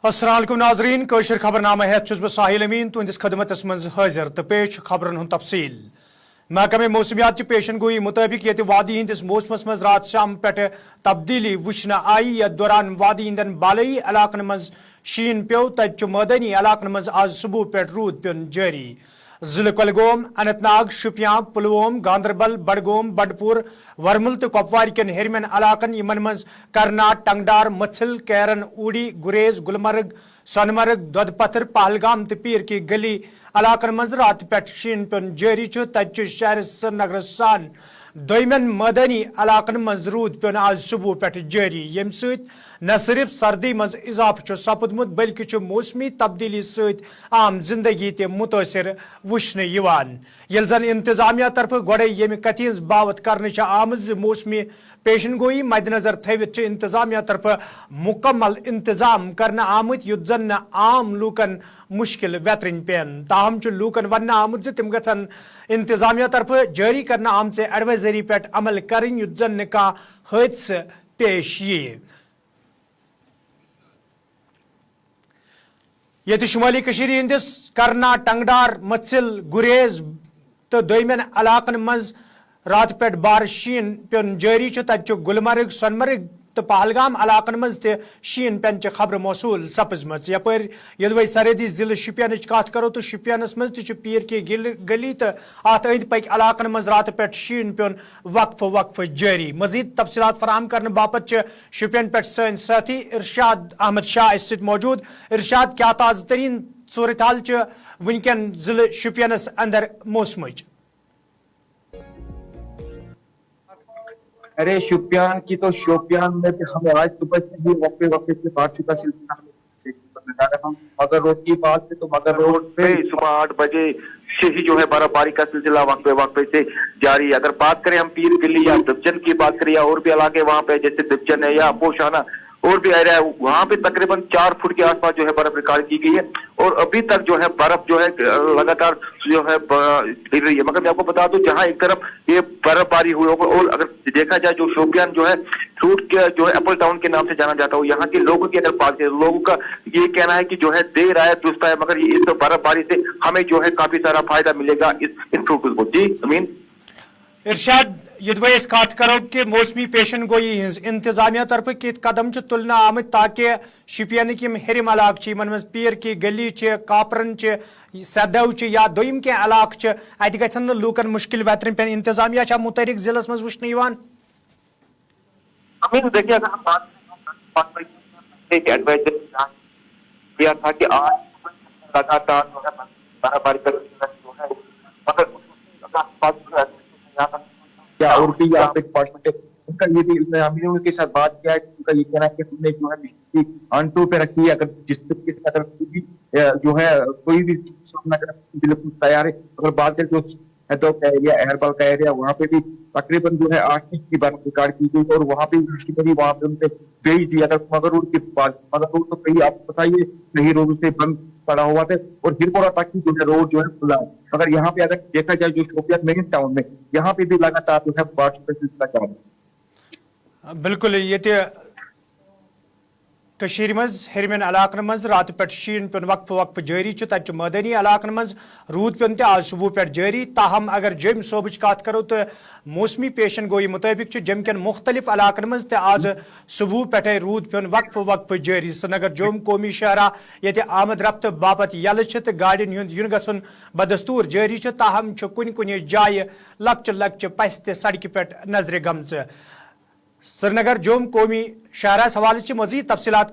अस्सलाम वालेकुम नाजरीन कशर खबरनामा हेत छुस बह साहिल अमीन तुंदिस खदमतस मज हाजिर तो पेश खबरन हुंद तफसील। महकमे मौसमियात पेशन गोई मुताबिक ये वादी हंदिस मौसमस मज रात शाम पे तब्दीली वुचन आई यथ दौरान वादी हंदन बालई इलाकन मज शीन प्यो तत मैदानी इलाकन मज आज सुबह पे रूद पेन जारी। जिले कुलगोम, अनंतनाग, शुपियां, पुलवोम, गांदरबल, बडगोम, बंडपुर, वरमुल तो कुपवार कन हेरमन इलाकन यमन मज करनाट, टंगडार, मत्सिल, कैरन, ऊड़ी, गुरेज, गुलमर्ग, सोनमर्ग, दोदपथर, पहलगाम तो पीर की गली इलाकन मज रात पे शीन पेन जारी तत शहर श्रीनगर सान दोयमन मैदानी इलाकन मज रूद पेन आज सुबह पे जारी यम सत न सिर्फ सर्दी मज इजाफा सपदमुत बल्कि मौसमी तब्दीली सत आम जिंदगी ते मुतासर वुचन ये जन इंतजामिया तरफ गोड़े यम कथ हज बावत कर आमद मौसमी पेशन गोई मद्देनजर थवित इंतजामिया तरफ मुकम्मल इंतजाम करना आमुत युत जन आम लूकन मुश्किल वेतरन पेन ताहम लूकन वन आमुत तिम गन इंतजामिया तरफ जारी करना आमचे एडवाइजरी पे अमल करें युत जन का हादसा पेश ये शुमाली कशीर हंदिस करना, टंगडार, मत्सिल, गुरेज तो दोयमन इलाकन मज रात पे बार शीन पेन जारी तत गुलमर्ग, सोनमर्ग तो पहलगाम इलाकन मज ते शीन पेन खबर मौसूल सपजम यपर यदि सरहदी जिले शुपियान कत करो तो शुपियानस मज पीर की गली तो अत अंद पक इलाकन मज रात पे शीन पेन वक्फ वक्फ जारी। मजीद तफसीलात फराहम करने बापत शुपियान पे सन साथी इरशाद अहमद शाह इस मौजूद। इरशाद क्या ताज़ा तरीन सूरत हाल वनकन जिले शुपियानस अंदर मौसम? अरे शुपियान की तो शोपियान में भी हमें आज सुबह से ही वक्फे वक्फे से बात चुका सिलसिला हम मगर रोड की बात है तो मगर रोड पे सुबह 8 बजे से ही जो है बर्फबारी का सिलसिला वक्फे वक्फे से जारी। अगर बात करें हम पीर गली या दुबचन की बात करें या और भी इलाके वहां पे जैसे दुबचन है या पोशाना और भी एरिया है वहां पे तकरीबन 4 फुट के आसपास जो है बर्फ रिकॉर्ड की गई है और अभी तक जो है बर्फ जो है लगातार जो है गिर रही है। मगर मैं आपको बता दूं जहां एक तरफ ये बर्फबारी हुई होगी और अगर देखा जाए जो शोपियान जो है फ्रूट के जो है एप्पल टाउन के नाम से जाना जाता है यहाँ के लोगों की अगर बात करें लोगों का ये कहना है कि जो है देर आए दुरुस्त है मगर इस बर्फबारी से हमें जो है काफी सारा फायदा मिलेगा इन फ्रूट को। जी अमीन। इरशाद यदि कत करो कि मौसमी पेशन गोई इंतजामिया तरफ कित कदम तुलना आमत ताकि शुपियन हेरम इलाक मज पीर की गली कापरन सदव या दोम क्या इलाक अत गन लूकन मुश्किल वेतरन पे इंतजामिया मुतहरिक जिलस मज वुचन देखिए अगर हम बात एक एडवाइजर किया था कि आज लगातार जो है बर्फबारी का जो है मगर या और भी यहाँ पे डिपार्टमेंट है उनका ये भी हमने उनके साथ बात किया है उनका ये कहना है कि हमने जो है बिजली ऑन पे रखी है अगर जिस तरीके से अगर जो है कोई भी सामना करने बिल्कुल तैयार है। अगर बात करें जो हैदो का एरिया अहरबल का एरिया वहाँ पे भी तकरीबन जो है 8 इंच की बर्फ रिकॉर्ड की गई और वहाँ पे मुश्किल वहाँ पे उनसे गई थी। अगर मगर रोड के पास मगर रोड तो कहीं आपको बताइए कहीं रोड से बंद पड़ा हुआ था और हिरपोरा तक की जो है रोड जो है खुला है। मगर यहाँ पे अगर देखा जाए जो शोपियान मेन टाउन में यहाँ पे भी लगातार जो है बारिश का सिलसिला जारी है। बिल्कुल ये कशीर मज हेरमन इलाकन मज रात पे शीन पेन वक्फ वक्फ जारी तत मैदानी इलाकन मज रूद पेन आज सुबह पे जारी। ताहम अगर जम सोबच कत करो तो मौसमी पेशन गोई मुताबिक जम कन मुख्तलिफ इलाकन मज आज सुबह पे रूद पेन वक्फ वक्फ जारी। श्रीनगर जोम कौमी शहरा ये आमद रफ्त बापत यल तो गाड़िन यून गन बदस्तूर जारी ताहम कुन कुन जाय लक्च लक्च पस सड़क पे नजर गमच। श्रीनगर जोम कौमी शहरस हवाले से मजीद तफसीलात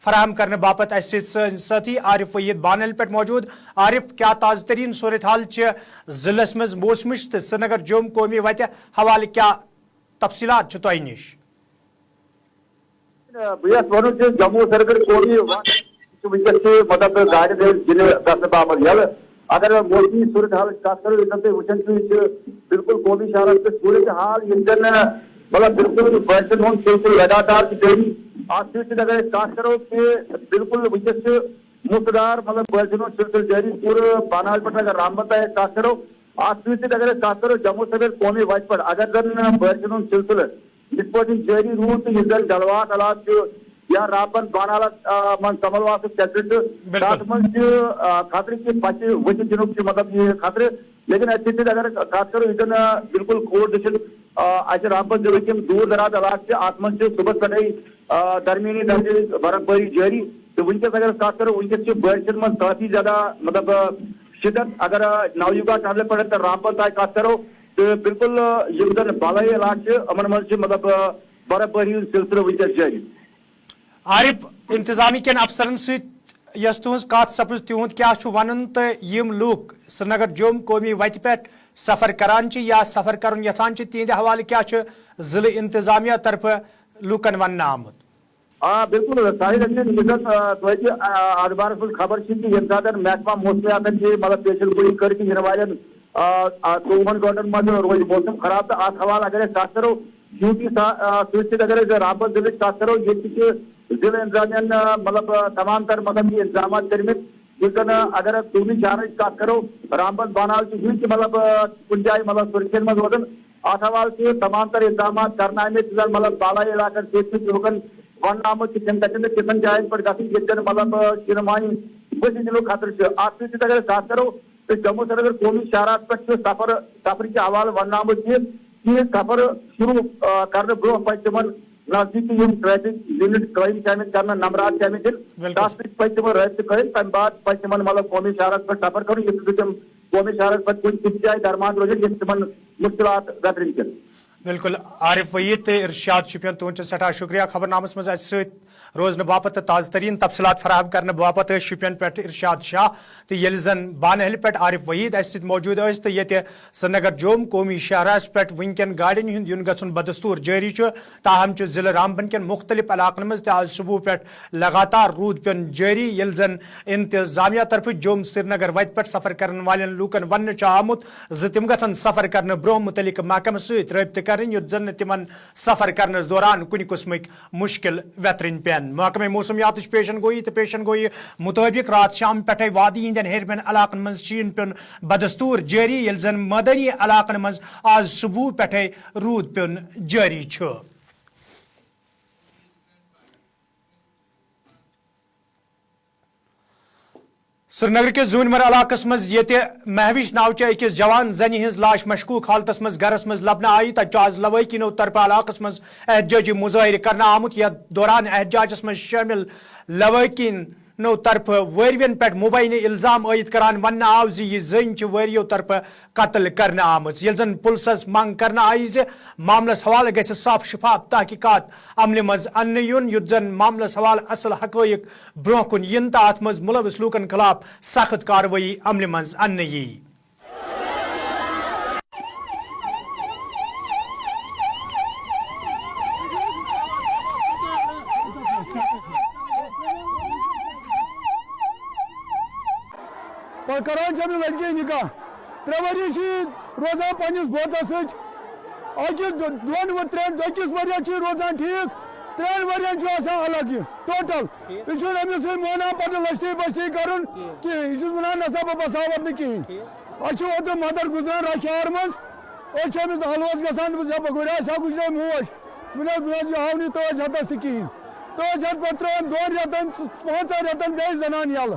फराहम करने बापत साथी आरिफ वहीद बानल पे मौजूद। आरिफ क्या ताज़ा तरीन सूरत हाल जिलस मज मौसमच तो श्रीनगर जोम कौमी वत हवाले क्या तफसीलात तह नश? जम्मू श्रीनगर कौमी मतलब गाड़ी जिले गसन बापत यल अगर मौसमी सूरत हाल कत करो वचन बिल्कुल कौमी शहर सूरत हाल मतलब बिल्कुल बर्सन हूँ सिलसिल लगातार जारी आज अगर कत करो कि बिल्कुल वनस मुसदार मतलब बर्सन हूँ सिलसिल जारी पूरे बानाल पे अगर रामबत है कत करो आज अगर कत करो जम्मू श्रीनगर कौमी वत पे अगर जन बर्सन हूँ सिलसिल इस जारी रूद तो जलवात हालात یا رابن بانالس من کملواس چیکٹ تات من خطرے کی بچے وجہ جنوب مطلب یہ خطرے لیکن اتنے اگر خاص کرو یہ بالکل کھول دشن اچھے رامبن ضلع کے دور دراز علاقے ات من صبح پہ درمیانی درجے برف باری جاری تو ونکس اگر خاص کرو ونکس بارشن من کافی زیادہ مطلب شدت اگر نویوگا ٹانلے پڑے تو رامبن تک کت کرو تو بالکل یم زن بالائی علاقے امن من مطلب برف باری سلسلہ ونکس جاری. عارف انتظامی کن افسرن یس تہذ کت سپز تہد کیا ون تو یم لوک سری نگر جوم قومی وتہ پہ سفر کران یا سفر کرن یسان تہند حوالہ کیا ضلع انتظامیہ طرف لوکن ون آمت. بالکل ساحل احمد اخبار خبر کہ یم سات محکمہ موسمیات مطلب پیشن گوئی کر کے ین والن 24 گھنٹن مز روز موسم خراب تو ات حوالہ اگر کت کرو کیونکہ ست اگر رامبن ضلع کت کرو یہ ضلع انتظامیہ مطلب تمام تر مطلب یہ انتظامات کرمت یوتن اگر قومی شہر کت کرو رامبن بانال کہ مطلب کن جائے مطلب سرکن مز روزن ات حوالہ تمام تر انتظامات کرنا آمت مطلب بالائی علاقن سیفٹی لوکن ون آمت تم گھن تمن جائن پہ گھن یتن مطلب شنمانی وجہ دنوں خطرہ ات ست اگر کت کرو تو جموں سری نگر قومی شہرات پہ سفر کے حوالہ ون آمت یہ سفر شروع کرنے برو پہ تم نزدیکی ٹریفک لمٹ قائم آمت کرنا نمبرات آمت دن تس ست پہ تم رابطہ قائم تمہ بعد پہ تم مطلب قومی شہرات پہ سفر کرو یس تم قومی شہرات پہ کن تم جائے درمان روزن یس تم مشکلات گزرن کن. بالکل عارف وحید تو ارشاد شپین تہد سٹھا شکریہ خبر نامس مز ست روزن باپت تازہ ترین تفصیلات فراہم کرنے باپت شپین پہ ارشاد شاہ تو یل زن بانہل پہ عارف وحید اس موجود تو یہ سری نگر جوم قومی شہرس پہ ونکین گاڑین ہند ین گھن بدستور جاری تاہم ضلع رامبن کن مختلف علاقن مز آج صبح پہ لگاتار رود پین جاری یل زن انتظامیہ طرف جوم سری نگر وتہ پہ سفر کرن والن لوکن ون آمت تم گھن سفر کرنے برو متعلق محکمہ ست رابطہ کریں یت زن تمن سفر کرنس دوران کن قسمک مشکل وترن پین. محکمہ موسمیات پیشن گوئی مطابق رات شام پہ وادی ہندین ہیرمین علاقن مز شین پین بدستور جاری یل زن مدنی علاقن مز آج صبح پہ رود پین جاری. سری نگر کے زونمر علاقس مز یہ مہوش ناوچہ اکس جوان زنی ہز لاش مشکوک حالتس مز گرس مز لبنہ آئی تک آز لوٲقینو طرف علاقس مز احتجاجی مظاہرہ کرنا آمت یتھ دوران احتجاجس مز شامل لوٲقینو طرف ویروین پہ مبینہ الزام عائد کران ون آو یہ زن وریو طرف قتل کرنا آمت یل زن پولیسس منگ کرنا آئی معاملس حوالہ گھس صاف شفاف تحقیقات عمل مز ان یون یت زن معاملس حوالہ اصل حقائق برو کن ین تو ات مز ملوث لوکن خلاف سخت کاروٲیی عمل مز ان یی. کران لڑکی نکاح 3 ؤری روزان پنس بوتس اکس دون و ترین أکس ؤرین روزان ٹھیک 3 ؤرین الگ یہ ٹوٹل یہ امس مانان پتہ لستی بستی کرن کہین یہ ونان نسا بہ بساوت نا کہین اچھے اوتر مدر گزران راکھیار مز امس حلوس گھان بہ گرا سا گزرے موج موج آو نی توج حتس کہین توج حت پہ ترٛٲوٕن 2 رٮ۪تن 5 رٮ۪تن گٔے زنان یلہ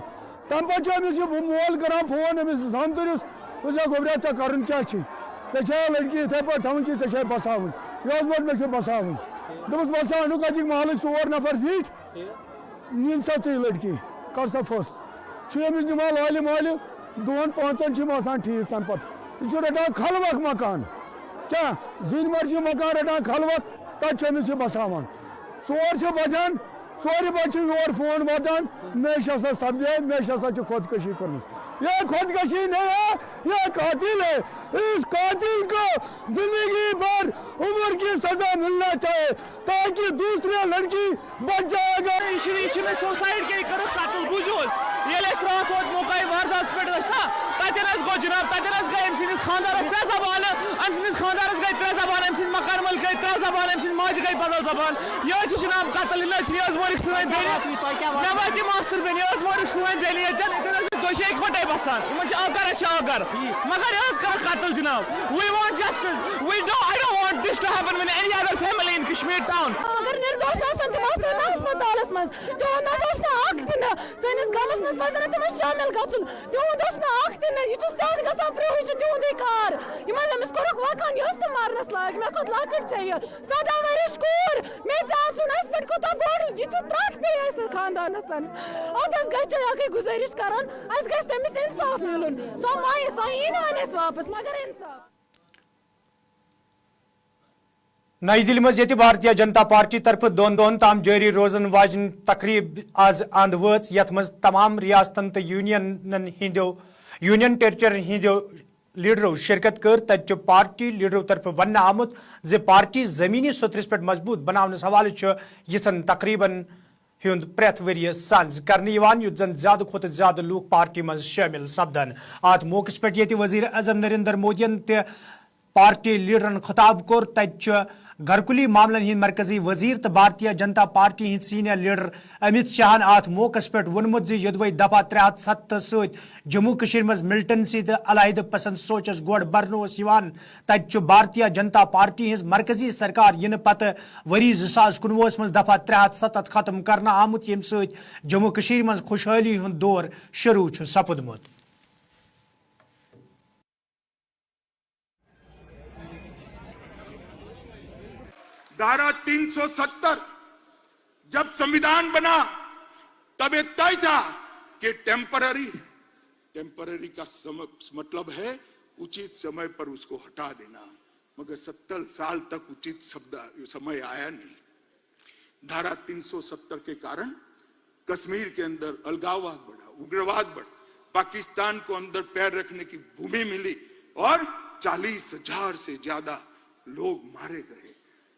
تم پہ امس یہ مول کران فون امس زامترس گوبرا ے کرن کیا ے لڑکی اتھے پہ تھون کہ ے بساون یہ ووت مے بساون دپس وسا انو کتک محلک 4 نفر زیٹھ نین سا ے لڑکی کر سا فس امس نمان لالہ مالہ 2-5 آسان ٹھیک تم پہ یہ رٹان خلوق مکان کیا زین مرضی مکان رٹان خلوق تک امس یہ بساون 4 بجان 4 بجے یور فون واتان میش ہسا سپدے میش ہسا خودکشی کرمت یہ خودکشی نہیں ہے یہ قاتل ہے اس قاتل کو زندگی بھر عمر کی سزا ملنا چاہیے تاکہ دوسرے لڑکی بچ جائے گا. یہ سوسائڈ کے کرو قتل بوزول یہ رات ووت موقع واردات پہ نا تتن گو جناب تتن گئی ام سندس خاندارس 3 زبان ام سندس خاندارس گئی 3 زبان ام سند مکان مل گئی 3 زبان ام سند ماج گئی بدل زبان یہ جناب قتل یہ مورک سن بیل مے واتی ماستر بین یہ مورک سن بیل یہ اکوٹے بسان ان آگر آگر مگر یہ کر قتل جناب we want justice we do I don't want this to happen with any other family in Kashmir town اگر نردوش آسان تم آسان ہسپتالس मज तुंद सैनिस गमस मज पजन तम शामिल गन तुंद यह सद गसान प्रोह तुंद कार अमिस कोरक वकान यह मारनस लाग मे खुद लकट 17 वर्ष कूर मे पे कोता बोड़ यह त्रट पे खानदानस अत गई गुजारिश करान तमिस इंसाफ मिलन सो माए सो इन वापस मगर इंसाफ। नई दिल्ली मज भारतीय जनता पार्टी तरफ दोन दोन ताम जारी रोजन वाजन तकरीब आज अंद वच यथ मज तमाम रियासतन तो यूनियन टेरिटरी हिंदो लीडरों शिरकत कर तत पार्टी लीडरों तरफ वन आमुत जे पार्टी जमीनी सतरस पे मजबूत बनाने हवाले यिसन तकरीबन हुंद प्रेथ वरिय सांझ करने युत जन ज्यादा खुद ज्यादा लूक पार्टी मज शामिल सपदन अत मौके पे ये वजीर अजम नरेंद्र मोदियन ते पार्टी लीडरन खिताब कोर तत घरकुली मामलन हिंद मरकजी वजीर तो Bharatiya Janata party Hind senior leader Amit Shahn अत मौके पे वोनमुत योदवे दफा 307 सत जम्मू कश्मीर मज मिलिटेंसी तो अलहद पसंद सोचस गोड़ बरनो तत भारतीय जनता पार्टी हिंद मरकजी सरकार इन पत वरी 2019 मज दफा 307 खत्म करना आमुत यम सत जम्मू कश्मीर मज खुशहाली हुंद दौर शुरू सपुदमुत। धारा 370 जब संविधान बना तब ये तय था कि टेम्पररी का मतलब है उचित समय पर उसको हटा देना, मगर 70 साल तक उचित समय आया नहीं। धारा 370 के कारण कश्मीर के अंदर अलगाववाद बढ़ा, उग्रवाद बढ़ा, पाकिस्तान को अंदर पैर रखने की भूमि मिली और 40,000 से ज्यादा लोग मारे गए।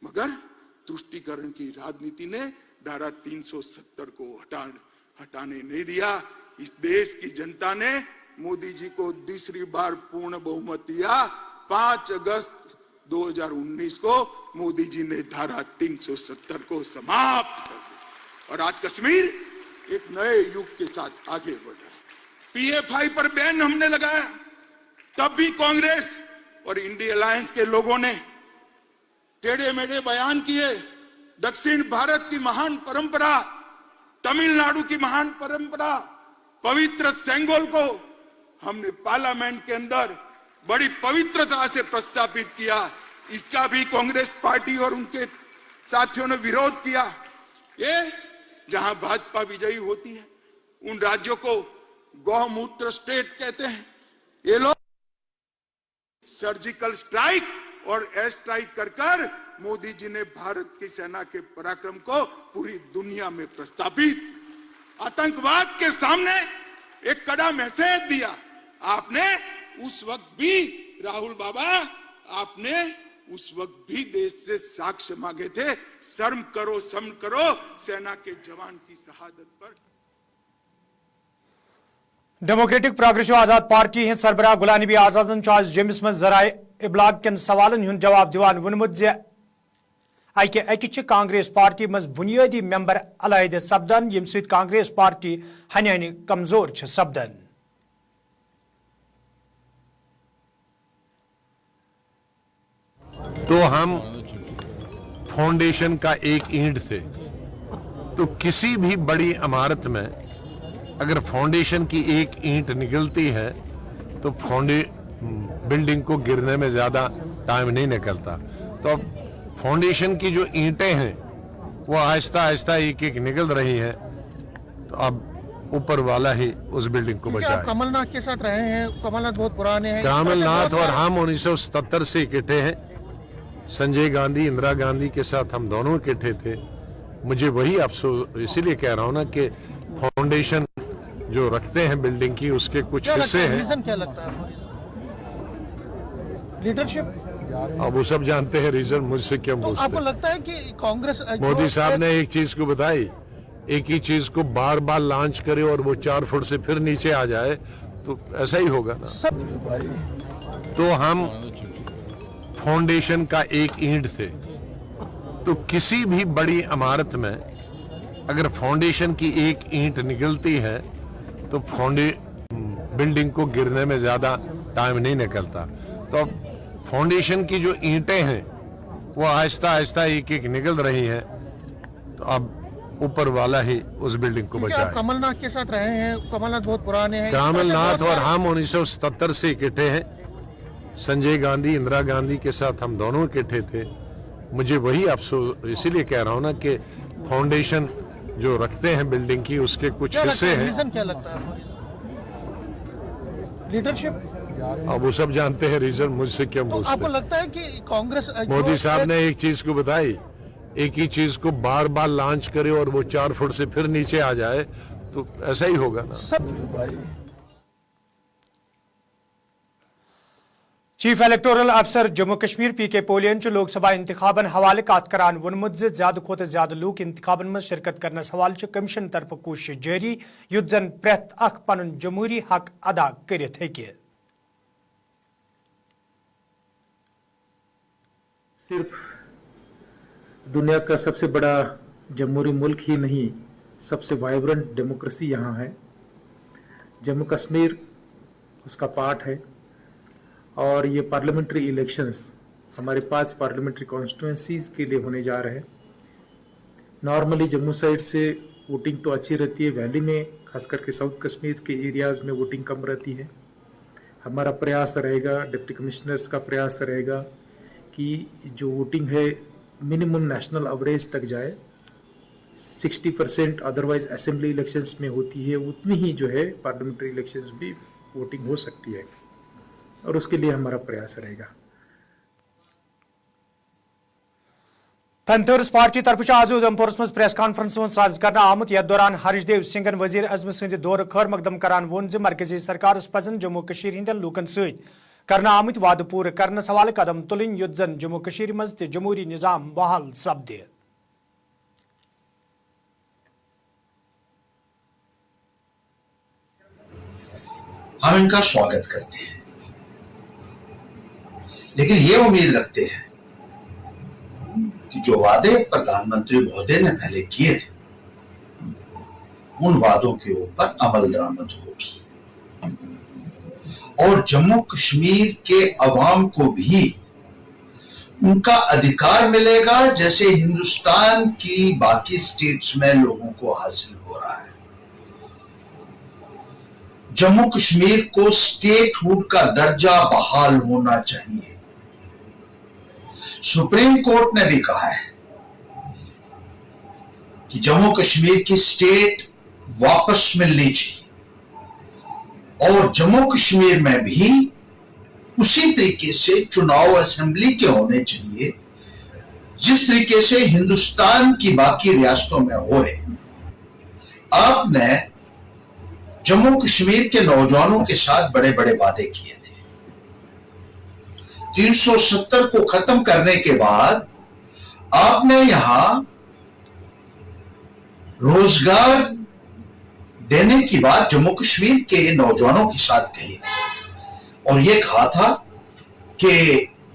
मगर तुष्टीकरण की राजनीति ने धारा 370 को हटाने नहीं दिया। इस देश की जनता ने मोदी जी को दूसरी बार पूर्ण बहुमत दिया। 5 अगस्त 2019 को मोदी जी ने धारा 370 को समाप्त कर दिया और आज कश्मीर एक नए युग के साथ आगे बढ़ रहा है। PFI पर बैन हमने लगाया, तब भी कांग्रेस और इंडिया अलायंस के लोगों ने टेढ़े मेढ़े बयान किए। दक्षिण भारत की महान परंपरा, तमिलनाडु की महान परंपरा, पवित्र सेंगोल को हमने पार्लियामेंट के अंदर बड़ी पवित्रता से प्रस्तावित किया। इसका भी कांग्रेस पार्टी और उनके साथियों ने विरोध किया। ये जहां भाजपा विजयी होती है उन राज्यों को गौमूत्र स्टेट कहते हैं। ये लोग सर्जिकल स्ट्राइक और एयर स्ट्राइक कर मोदी जी ने भारत की सेना के पराक्रम को पूरी दुनिया में प्रस्तावित, आतंकवाद के सामने एक कड़ा मैसेज दिया। आपने उस वक्त भी, राहुल बाबा, आपने उस वक्त भी देश से साक्ष्य मांगे थे, शर्म करो सेना के जवान की शहादत पर। डेमोक्रेटिक प्रोग्रेसिव आजाद पार्टी हिंद सरबराह गुलाम नबी आजादन आज जम्मू मज जराए इबलाग कन सवालन हुंद जवाब दिवान वोनमुत जे अकि कांग्रेस पार्टी मज बुनियादी मेंबर अलहद सपदन यम सत कांग्रेस पार्टी हन कमजोर सपदन। तो हम फाउंडेशन का एक ईंट थे, तो किसी भी बड़ी इमारत में अगर फाउंडेशन की एक ईंट निकलती है तो बिल्डिंग को गिरने में ज्यादा टाइम नहीं निकलता। तो अब फाउंडेशन की जो ईंटें हैं वो आहिस्ता आहिस्ता एक एक निकल रही हैं, तो अब ऊपर वाला ही उस बिल्डिंग को बचाए। कमलनाथ के साथ रहे हैं, कमलनाथ बहुत पुराने हैं। कमलनाथ और हम 1977 से इकट्ठे हैं। संजय गांधी, इंदिरा गांधी के साथ हम दोनों इकट्ठे थे। मुझे वही अफसोस इसीलिए कह रहा हूँ ना कि फाउंडेशन जो रखते हैं बिल्डिंग की, उसके कुछ हिस्से हैं। रीजन क्या लगता है? लीडरशिप? अब वो सब जानते हैं रीजन, मुझसे क्यों पूछते हैं? आपको लगता है कि कांग्रेस, मोदी साहब ने एक चीज को बताई, एक ही चीज को बार बार लॉन्च करे और वो 4 फुट से फिर नीचे आ जाए तो ऐसा ही होगा ना। तो हम फाउंडेशन का एक ईंट थे, तो किसी भी बड़ी इमारत में अगर फाउंडेशन की एक ईंट निकलती है तो बिल्डिंग को गिरने में ज्यादा टाइम नहीं निकलता। तो अब फाउंडेशन की जो ईंटें हैं वो आहिस्ता आहिस्ता एक एक निकल रही हैं, तो अब ऊपर वाला ही उस बिल्डिंग को क्योंकि आप बचाए। कमलनाथ के साथ रहे हैं, कमलनाथ बहुत पुराने हैं। कमलनाथ और हम 1977 से इकट्ठे हैं। संजय गांधी, इंदिरा गांधी के साथ हम दोनों इकट्ठे थे। मुझे वही अफसोस, इसीलिए कह रहा हूं ना कि फाउंडेशन जो रखते हैं बिल्डिंग की, उसके कुछ क्या लगता हिस्से है, हैं। रीजन क्या लगता है? लीडरशिप? अब वो सब जानते हैं रीजन, मुझसे क्यों तो पूछते आपको हैं? लगता है कि कांग्रेस मोदी साहब ने एक चीज को बताई, एक ही चीज को बार बार लॉन्च करे और वो 4 फुट से फिर नीचे आ जाए, तो ऐसा ही होगा ना। चीफ इलेक्टोरल अफसर जम्मू कश्मीर पी के पोलियन लोकसभा इंतखाबन हवाले कत करान वोनमुत ज्यादा खोत ज्यादा लूक इंतखाबन में शिरकत करने हवाले कमिशन तरफ कोशिश जारी, युद्ध जन प्रेत अख पन जमहूरी हक अदा करित हेके। सिर्फ दुनिया का सबसे बड़ा जमहूरी मुल्क ही नहीं, सबसे वाइब्रेंट डेमोक्रेसी यहाँ है। जम्मू कश्मीर उसका पार्ट है और ये पार्लियामेंट्री इलेक्शंस हमारे 5 पार्लियामेंट्री कॉन्स्टिट्यूंसीज के लिए होने जा रहे हैं। नॉर्मली जम्मू साइड से वोटिंग तो अच्छी रहती है, वैली में खास करके साउथ कश्मीर के एरियाज में वोटिंग कम रहती है। हमारा प्रयास रहेगा, डिप्टी कमिश्नर्स का प्रयास रहेगा कि जो वोटिंग है मिनिमम नेशनल एवरेज तक जाए। 60% अदरवाइज असेंबली इलेक्शंस में होती है, उतनी ही जो है पार्लियामेंट्री इलेक्शंस भी वोटिंग हो सकती है और उसके लिए हमारा प्रयास रहेगा। पैंथर्स पार्टी तरफ आज उधमपुर मज प्रेस कॉन्फ्रेंस साज कर आमुत यथ दौरान हर्षदेव सिंगन वजीर अजम सद दौर खैर मकदम करान वोन मरकजी सरकार पजन जम्मू कश्मीर हिंदन लूकन सत करना आमुत वाद पूरे करने हवाले कदम तुलन युद्ध जन जम्मू कश्मीर मज ते जमहूरी निजाम बहाल सपदे। हम इनका स्वागत करते हैं, लेकिन ये उम्मीद रखते हैं कि जो वादे प्रधानमंत्री महोदय ने पहले किए थे, उन वादों के ऊपर अमल दरामद होगी और जम्मू कश्मीर के अवाम को भी उनका अधिकार मिलेगा जैसे हिंदुस्तान की बाकी स्टेट्स में लोगों को हासिल हो रहा है। जम्मू कश्मीर को स्टेटहुड का दर्जा बहाल होना चाहिए। सुप्रीम कोर्ट ने भी कहा है कि जम्मू कश्मीर की स्टेट वापस मिलनी चाहिए और जम्मू कश्मीर में भी उसी तरीके से चुनाव असेंबली के होने चाहिए जिस तरीके से हिंदुस्तान की बाकी रियासतों में हो रहे। आपने जम्मू कश्मीर के नौजवानों के साथ बड़े बड़े वादे किए थे। 370 को खत्म करने के बाद आपने यहां रोजगार देने की बात जम्मू कश्मीर के नौजवानों के साथ कही थी और यह कहा था कि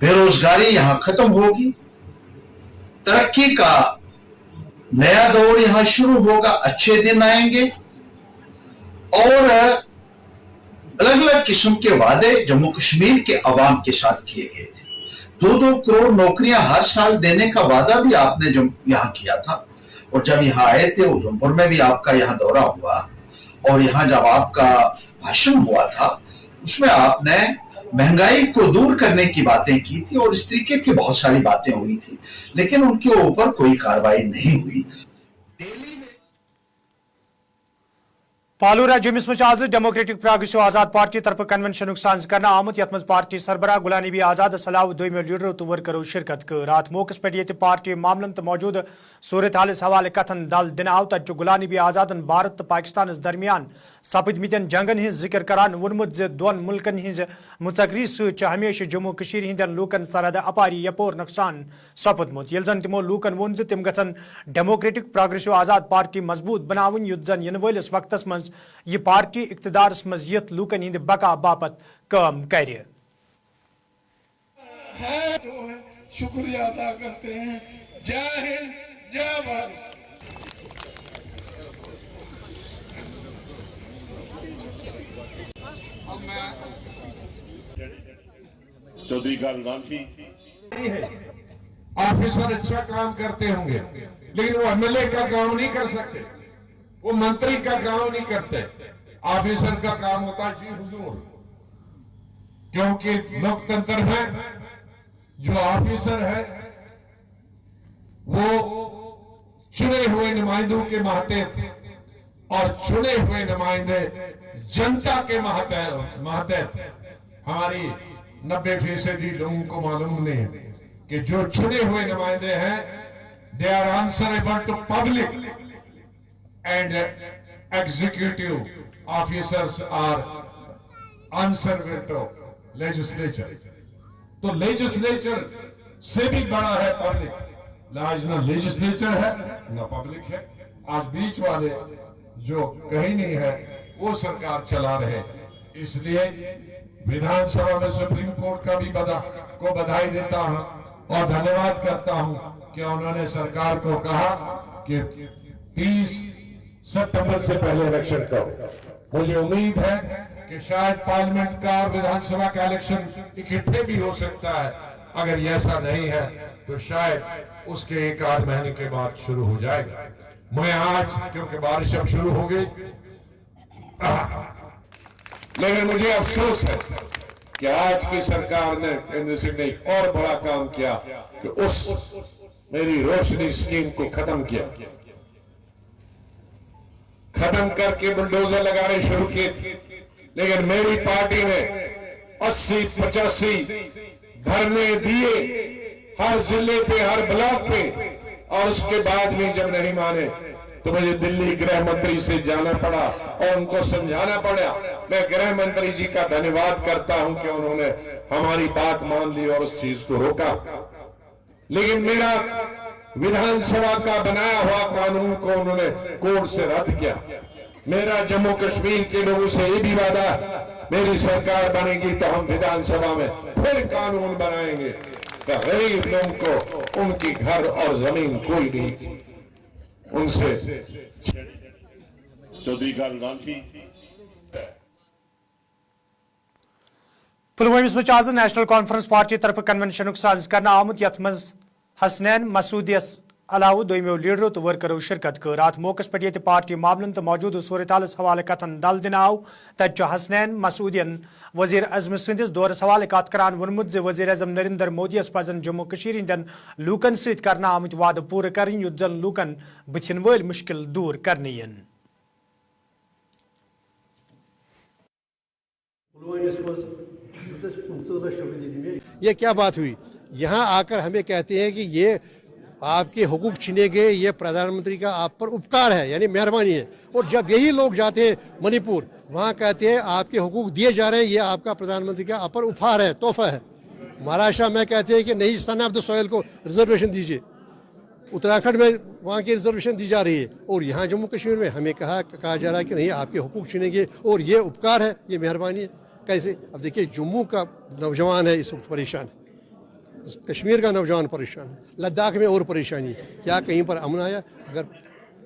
बेरोजगारी यहां खत्म होगी, तरक्की का नया दौर यहां शुरू होगा, अच्छे दिन आएंगे और अलग अलग किस्म के वादे जम्मू कश्मीर के अवाम के साथ किए गए थे। 2-2 करोड़ नौकरियां हर साल देने का वादा भी आपने जो यहां किया था और जब यहां आए थे उधमपुर में भी आपका यहां दौरा हुआ और यहां जब आपका भाषण हुआ था उसमें आपने महंगाई को दूर करने की बातें की थी और इस तरीके की बहुत सारी बातें हुई थी, लेकिन उनके ऊपर कोई कार्रवाई नहीं हुई। पालूरा जमिस मज आज डेमोक्रेटिक प्रोग्रेसिव आजाद पार्टी तरफ कन्वेंशन साज कर आमुत यथ पार्टी सरबराह गुलाम नबी आजाद सलाह दोमो लीडरों तो वर्करों शिरकत कर। अत मौके पे ये पार्टी मामलन तो मौजूद सूरत हाल हवाले कथन दल दिन आव तक गुलाम नबी आजादन भारत तो पाकिस्तान दरमियान सपदमतन जंगन हज जिक्र करान वोनमुत दोन मुल्कन हज मुतकरी सत हमेशा जम्मू कश्मीर हिंदन लूकन सरहद अपारी यपोर नुकसान सपदमुत ये जन तिमो लूकन वोन तिम गन डेमोक्रेटिक प्रोग्रेसिव आजाद पार्टी मजबूत बनावन युद्ध जन इन वलिस वक्तस मज ये पार्टी इक्तदारस मज यथ लूकन हिंद बका बापत काम कर। शुक्रिया अदा करते हैं। जय हिंद, जय भारत। चौधरी गाल राम जी ऑफिसर अच्छा काम करते होंगे, लेकिन वो एमएलए का काम नहीं कर सकते, वो मंत्री का काम नहीं करते। ऑफिसर का काम होता है जी हुजूर, क्योंकि लोकतंत्र में जो ऑफिसर है वो चुने हुए नुमाइंदों के मातहत, और चुने हुए नुमाइंदे जनता के मातहत। हमारी 90% लोगों को मालूम नहीं है कि जो चुने हुए नुमाइंदे हैं, they are answerable to public, and executive officers are answerable to legislature. तो लेजिस्लेचर से भी बड़ा है पब्लिक। आज ना लेजिस्लेचर है ना पब्लिक है। आज बीच वाले जो कहीं नहीं है वो सरकार चला रहे। इसलिए विधानसभा में सुप्रीम कोर्ट का भी को बधाई देता हूं और धन्यवाद करता हूं कि उन्होंने सरकार को कहा कि 30 सितंबर से पहले इलेक्शन करो। मुझे उम्मीद है कि शायद पार्लियामेंट का और विधानसभा का इलेक्शन इकट्ठे भी हो सकता है। अगर ऐसा नहीं है तो शायद उसके 1 महीने के बाद शुरू हो जाएगा। मैं आज, क्योंकि बारिश अब शुरू हो गई, लेकिन मुझे अफसोस है कि आज की सरकार ने केंद्र सिंह ने एक और बड़ा काम किया कि उस मेरी रोशनी स्कीम को खत्म किया, खत्म करके बुलडोजर लगाने शुरू किए थे। लेकिन मेरी पार्टी ने 80-85 धरने दिए हर जिले पे, हर ब्लॉक पे, और उसके बाद भी जब नहीं माने तो मुझे दिल्ली गृह मंत्री से जाना पड़ा और उनको समझाना पड़ा। मैं गृह मंत्री जी का धन्यवाद करता हूं कि उन्होंने हमारी बात मान ली और उस चीज को रोका। लेकिन मेरा विधानसभा का बनाया हुआ कानून को उन्होंने कोर्ट से रद्द किया। मेरा जम्मू कश्मीर के लोगों से ये भी वादा है, मेरी सरकार बनेगी तो हम विधानसभा में फिर कानून बनाएंगे कि गरीब लोगों को उनकी घर और जमीन कोई नहीं उनसे। चौधरी गाल पुलवामा में आज नेशनल कॉन्फ्रेंस पार्टी तरफ कन्वेंशन साजिश करना आमुत यथ मज हसनैन मसूदियस अलाव दोमो लीडरों तो वर्करों शिरकत कर। अत मौके पे पार्टी मामलन तो मौजूद सूरत हालस हवाले कथन दल दिन आव। तत हसनैन मसूदियन वजीर अजम सदिस दौरस हवाले कत करान वोनमुत जे वजीर अजम नरेंद्र मोदी पजन जम्मू कशीर हंदन लूकन सत करना आमुत वाद पूरे कर युत जन लूकन बुथिन वल मुश्किल दूर करने यन। ये क्या बात हुई? यहाँ आकर हमें कहते हैं कि ये आपके हुकूक छीने गए, ये प्रधानमंत्री का आप पर उपकार है, यानी मेहरबानी है। और जब यही लोग जाते हैं मणिपुर, वहाँ कहते हैं आपके हुकूक दिए जा रहे हैं, ये आपका प्रधानमंत्री का आप पर उपहार है, तोहफा है। महाराष्ट्र में कहते हैं कि नहीं, सन ऑफ द सॉइल को रिजर्वेशन दीजिए। उत्तराखंड में वहाँ की रिजर्वेशन दी जा रही है, और यहाँ जम्मू कश्मीर में हमें कहा जा रहा है कि नहीं, आपके हुकूक छीनेंगे और ये उपकार है, ये मेहरबानी है। कैसे? अब देखिए, जम्मू का नौजवान है इस वक्त परेशान है, कश्मीर का नौजवान परेशान है, लद्दाख में और परेशानी है। क्या कहीं पर अमन आया? अगर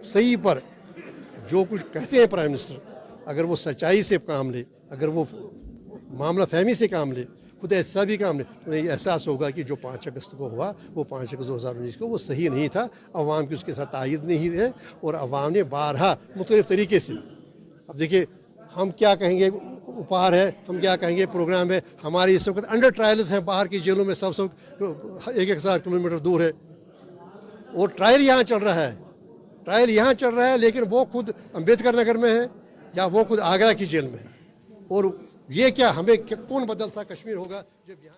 सही पर जो कुछ कहते हैं प्राइम मिनिस्टर, अगर वो सच्चाई से काम ले, अगर वो मामला फहमी से काम ले, खुद एहतसाबी काम ले, तो ये एहसास होगा कि जो 5 अगस्त को हुआ, वो 5 अगस्त 2019 को वो सही नहीं था। अवाम की उसके साथ तायद नहीं है, और अवाम ने बारहा मुख्तलिफ तरीके से। अब देखिए, हम क्या कहेंगे उपहार है, हम क्या कहेंगे प्रोग्राम है। हमारी इस वक्त अंडर ट्रायल्स हैं बाहर की जेलों में, सब 1,000 किलोमीटर दूर है, और ट्रायल यहाँ चल रहा है, ट्रायल यहाँ चल रहा है। लेकिन वो खुद अम्बेडकर नगर में है या वो खुद आगरा की जेल में है। और ये क्या, हमें कौन बदल सा कश्मीर होगा जब यहाँ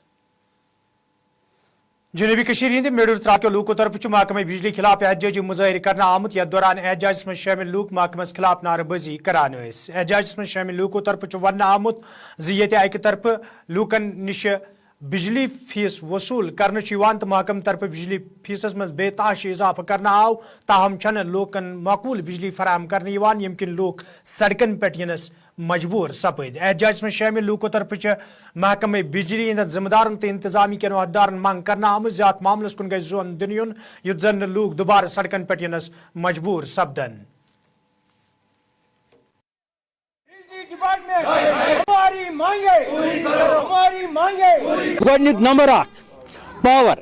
जनूबी कशीर हिंद मेडूर त्राक्यो लूकों तरफ महकमे बिजली खिलाफ एहतजाजी मुजाहिर करना आमुत। यथ दौरान एहतजाज में शामिल लूक महकमस खिलाफ नारेबाजी करान। एहतजाज में शामिल लूकों तरफ वन आमुत अकि तरफ लूकन निश बिजली फीस वसूल करने तो महकम तरफ बिजली फीसस मज बेताश इजाफा करना आव। ताहम छन लोकन माकूल बिजली फराहम करने यम किन लोग सड़कन पे यनस मजबूर सपद। एहतजाज में शामिल लूकों तरफ महकमे बिजली हंद जिम्मेदारन तो इंतजामी के अहदेदारन मांग करना आम ज्यादा मामलस कुन गई जोन दिन युन युत जन लोग दोबारा सड़कन पे यनस मजबूर सपदन। गोडनिक नंबर 1 पावर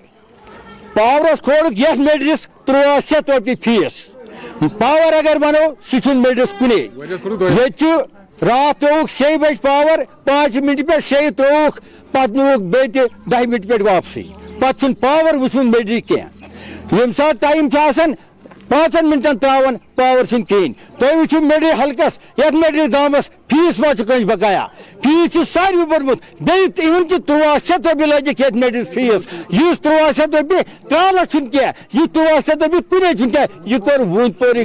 पावरस खोल यथ मेडरिस 1300 रॉपि फीस पावर अगर वनो सह मेडरिस कुने ये रात त्रोक 6 बजे पावर 5 मिनट पे 6 त्रोक पत नुक बे 10 मिनट पे वापसी पे पावर वुन मेडरी कह यम सात टाइम 5 मिनटन त्रावन पावर कहें तुम वो मेडरी हल्कस ये मेडरी गाँवस फीस मा कह बकाया फीस सारे भरमुत बेन 1300 रॉपि लगिक ये मेडरी फीस इस 1300 रॉपि त्रालस कह यह 1300 रॉपि कुने क्या यह कोर वूंदपोर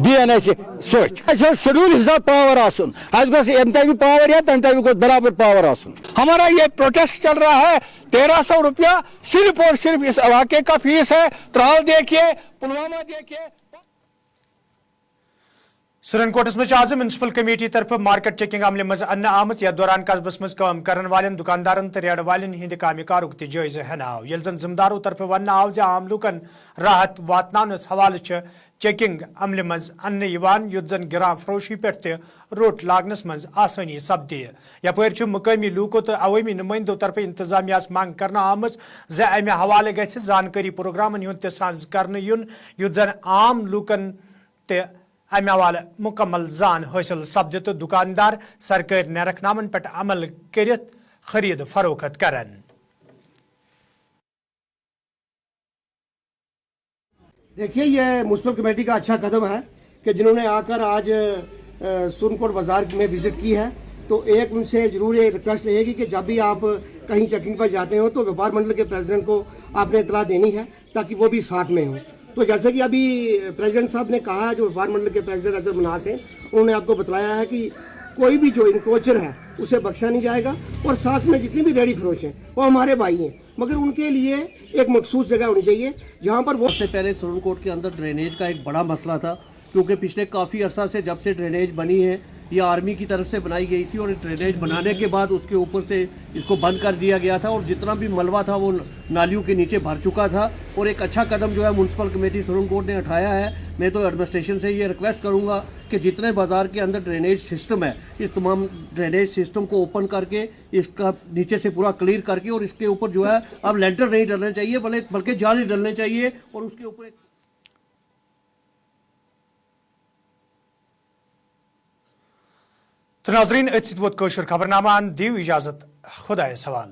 डीएन सोच शेड्यूल हिसाब पावर आसन अम तक पावर या तम तक बराबर पावर आसन। हमारा ये प्रोटेस्ट चल रहा है 1300 रुपया सिर्फ और सिर्फ इस इलाके का फीस है। त्राल देखिए, पुलवामा देखिए। सुरनकोटस में आज म्यूनसिपल कमेटी तरफ मार्केट चेकिंग अमले मज अन्न आमत यथ दौरान कस्बस मज काम करन वालें दुकानदारन तो रेड वालें हंद कामिकारुक त जायज हेन आव यल जन जिम्मेदारों तरफ वन आव ज आम लूकन राहत वातनानस हवाले चेकिंग अमले मज अन्न यवान युत जन गिरां फरोशी पे रोट लागनस मज आसानी सपदे यपर मुकामी लूको तो अवामी नुमाइंदों तरफ इंतजामिया मांग करना आमज ज अमे हवाले गि जानकारी प्रोग्रामन हुंद तज कर युन युत जन आम लूकन ते अमे हवाले मुकम्मल जान हासिल सपद तो दुकानदार सरकारी नरकनामन पे अमल कर खरीद फरोख्त करन। देखिए, ये म्यूनसिपल कमेटी का अच्छा कदम है कि जिन्होंने आकर आज सुरनकोट बाजार में विजिट की है। तो एक उनसे जरूर ये रिक्वेस्ट रहेगी कि जब भी आप कहीं चेकिंग पर जाते हो तो व्यापार मंडल के प्रेसिडेंट को आपने इतला देनी है ताकि वो भी साथ में हो। तो जैसे कि अभी प्रेसिडेंट साहब ने कहा है, जो व्यापार मंडल के प्रेसिडेंट अजहर मनास हैं, उन्होंने आपको बतलाया है कि कोई भी जो इंक्रोचर है उसे बख्शा नहीं जाएगा और साथ में जितनी भी रेडी फरोश हैं वो हमारे भाई हैं, मगर उनके लिए एक मखसूस जगह होनी चाहिए जहाँ पर वो। सबसे पहले सुरनकोट के अंदर ड्रेनेज का एक बड़ा मसला था, क्योंकि पिछले काफ़ी अरसा से जब से ड्रेनेज बनी है ये आर्मी की तरफ से बनाई गई थी और ड्रेनेज बनाने के बाद उसके ऊपर से इसको बंद कर दिया गया था और जितना भी मलबा था वो नालियों के नीचे भर चुका था। और एक अच्छा कदम जो है म्यूनसिपल कमेटी सुरनकोट ने उठाया है। मैं तो एडमिनिस्ट्रेशन से ये रिक्वेस्ट करूंगा कि जितने बाज़ार के अंदर ड्रेनेज सिस्टम है इस तमाम ड्रेनेज सिस्टम को ओपन करके इसका नीचे से पूरा क्लियर करके और इसके ऊपर जो है अब लेंटर नहीं डलने चाहिए बल्कि जाली डलने चाहिए और उसके ऊपर तो नाजरीन खबरनामा दिव इजाजत खुदा सवाल।